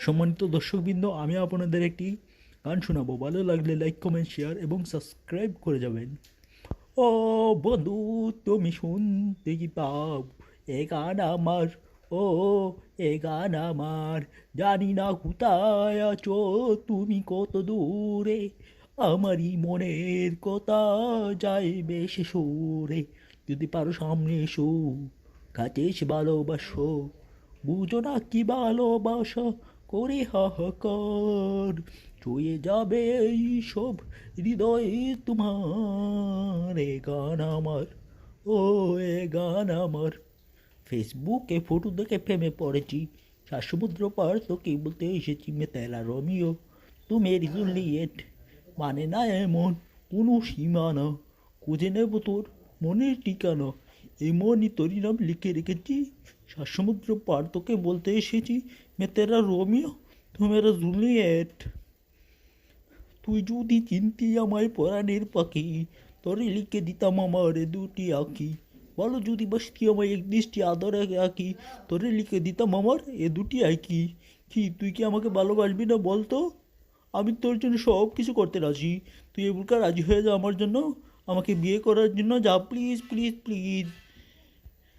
সম্মানিত দর্শকবৃন্দ, আমি আপনাদের একটি গান শোনাবো। ভালো লাগলে লাইক, কমেন্ট, শেয়ার এবং সাবস্ক্রাইব করে যাবেন। ও বন্ধু, তুমি শুনতে কি পাও এ গান আমার? ও এ গান আমার। জানি না কোথায় আছো তুমি, কত দূরে। আমারই মনের কথা যায় বেশ সুরে। যদি পারো সামনে এসো, কাছে এসে ভালোবাসো। বুঝো না কি ভালোবাসা করে হাহাকার। ছুঁয়ে যাবে এই সব হৃদয়ে তোমার। এ গান আমার, ও এ গান আমার। ফেসবুকে ফটো দেখে প্রেমে পড়েছি, সাত সমুদ্র পার তোকে বলতে এসেছি মে তেরা রোমিও, তু মেরি জুলিয়েট। মানে না এমন কোনো সীমানা, খুঁজে নেব তোর মনের ঠিকানা। এমনই তোরই নাম লিখে রেখেছি, সাত সমুদ্র পার তোকে বলতে এসেছি মে তেরা রোমিও, তু মেরা জুলিয়েট। তুই যদি চিনতি আমায় পরাণের পাখি, তোরে লিখে দিতাম আমার এ দুটি আঁকি। বলো যদি বাসতি আমায় এক দৃষ্টি আদরে আঁকি, তোরে লিখে দিতাম আমার এ দুটি আঁকি। কি তুই কি আমাকে ভালোবাসবি না বলতো? আমি তোর জন্য সব কিছু করতে রাজি। তুই এবার রাজি হয়ে যা আমার জন্য, আমাকে বিয়ে করার জন্য যা, প্লিজ প্লিজ প্লিজ।